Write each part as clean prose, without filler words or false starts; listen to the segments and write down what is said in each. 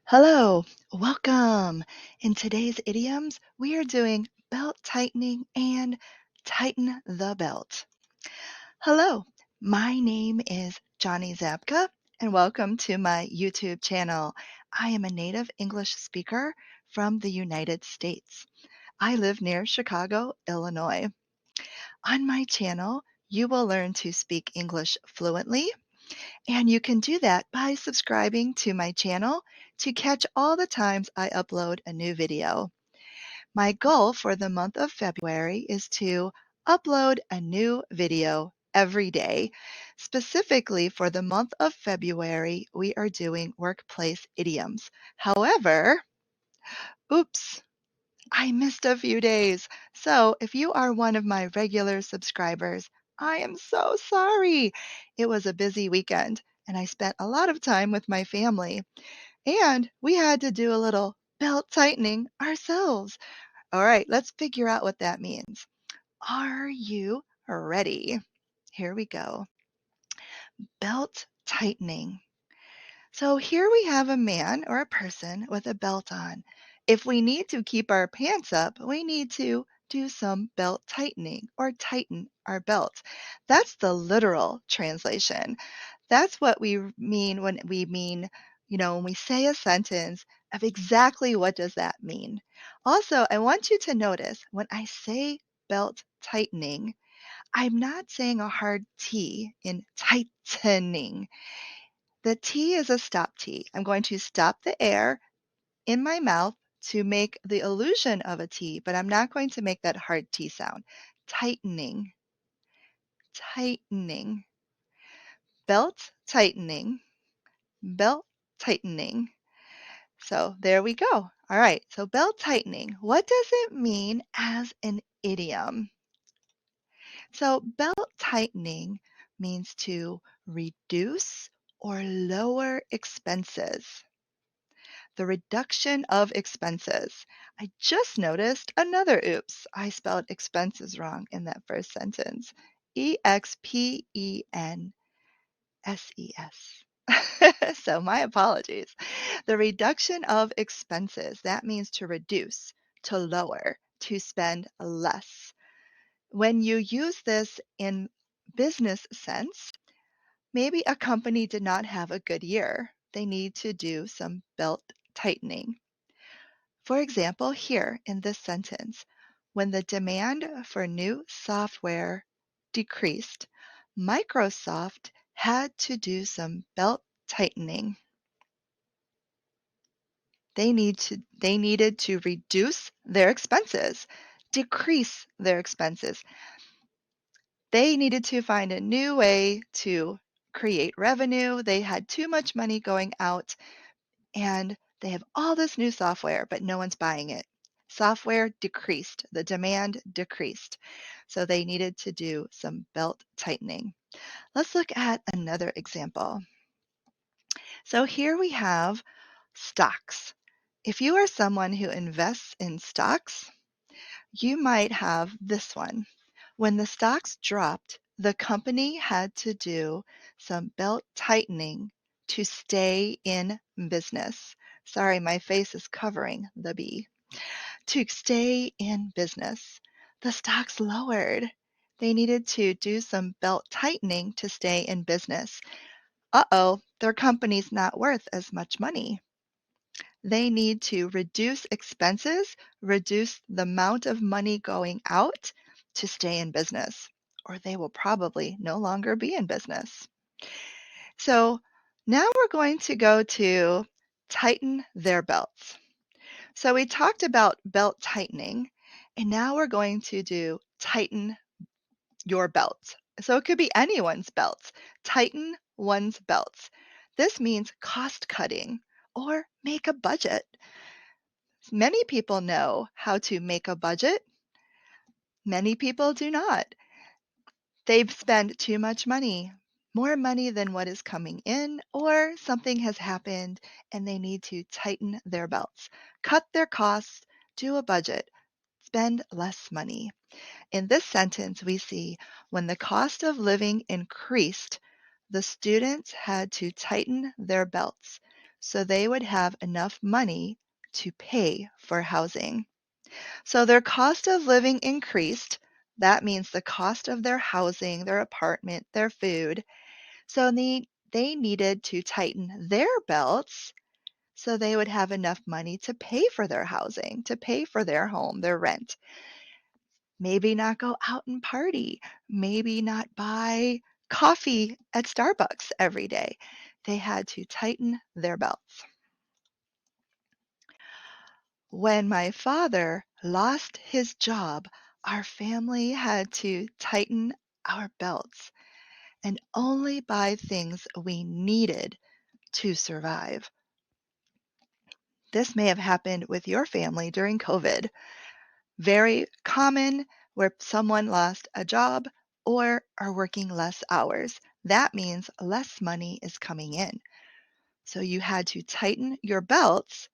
Hello, welcome. In today's idioms, we are doing belt tightening and tighten the belt. Hello, my name is Johnny Zabka, and welcome to my YouTube channel. I am a native English speaker from the United States. I live near Chicago, Illinois. On my channel, you will learn to speak English fluently, and you can do that by subscribing to my channel to catch all the times I upload a new video. My goal for the month of February is to upload a new video every day. Specifically for the month of February, we are doing workplace idioms. However, oops, I missed a few days. So if you are one of my regular subscribers, I am so sorry. It was a busy weekend and I spent a lot of time with my family, and we had to do a little belt tightening ourselves. All right, let's figure out what that means. Are you ready? Here we go. Belt tightening. So here we have a man or a person with a belt on. If we need to keep our pants up, we need to do some belt tightening or tighten our belt. That's the literal translation. That's what we mean when we mean, when we say a sentence of exactly what does that mean. Also, I want you to notice when I say belt tightening, I'm not saying a hard T in tightening. The T is a stop T. I'm going to stop the air in my mouth to make the illusion of a T, but I'm not going to make that hard T sound. Tightening, tightening, belt tightening, belt tightening. So there we go. All right, so belt tightening. What does it mean as an idiom? So belt tightening means to reduce or lower expenses. The reduction of expenses. I just noticed another oops. I spelled expenses wrong in that first sentence. Expenses. So my apologies. The reduction of expenses. That means to reduce, to lower, to spend less. When you use this in business sense, maybe a company did not have a good year. They need to do some belt tightening. For example, here in this sentence, when the demand for new software decreased, Microsoft had to do some belt tightening. They needed to reduce their expenses, decrease their expenses. They needed to find a new way to create revenue. They had too much money going out, and they have all this new software, but no one's buying it. Software decreased, the demand decreased. So they needed to do some belt tightening. Let's look at another example. So here we have stocks. If you are someone who invests in stocks, you might have this one. When the stocks dropped, the company had to do some belt tightening to stay in business. Sorry, my face is covering the B. To stay in business. The stocks lowered. They needed to do some belt tightening to stay in business. Uh-oh, their company's not worth as much money. They need to reduce expenses, reduce the amount of money going out to stay in business, or they will probably no longer be in business. So now we're going to go to tighten their belts. So we talked about belt tightening, and now we're going to do tighten your belt. So it could be anyone's belts. Tighten one's belts. This means cost cutting or make a budget. Many people know how to make a budget. Many people do not. They've spent too much money, more money than what is coming in, or something has happened and they need to tighten their belts, cut their costs, do a budget, spend less money. In this sentence, we see when the cost of living increased, the students had to tighten their belts. so they would have enough money to pay for housing. So their cost of living increased. That means the cost of their housing, their apartment, their food. So they needed to tighten their belts so they would have enough money to pay for their housing, to pay for their home, their rent. Maybe not go out and party, maybe not buy coffee at Starbucks every day. They had to tighten their belts. When my father lost his job, our family had to tighten our belts and only buy things we needed to survive. This may have happened with your family during COVID. Very common where someone lost a job or are working less hours. That means less money is coming in. So you had to tighten your belts,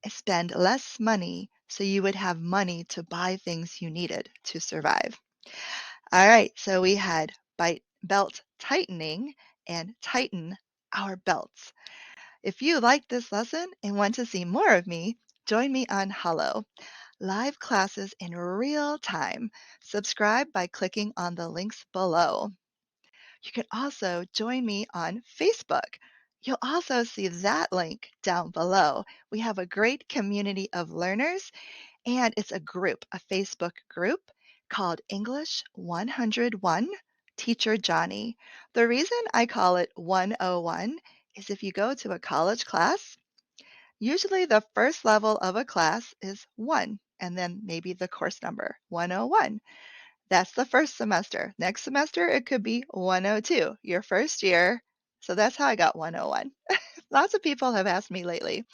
spend less money so you would have money to buy things you needed to survive. All right, so we had belt tightening and tighten our belts. If you liked this lesson and want to see more of me, join me on Hallo, live classes in real time. Subscribe by clicking on the links below. You can also join me on Facebook. You'll also see that link down below. We have a great community of learners, and it's a group, a Facebook group called English 101 Teacher Johnni. The reason I call it 101 is if you go to a college class, usually the first level of a class is 1, and then maybe the course number 101. That's the first semester. Next semester, it could be 102, your first year. So that's how I got 101. Lots of people have asked me lately.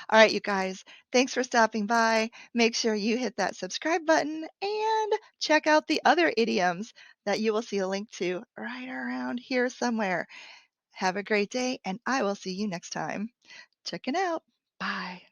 All right, you guys, thanks for stopping by. Make sure you hit that subscribe button and check out the other idioms that you will see a link to right around here somewhere. Have a great day, and I will see you next time. Check it out. Bye.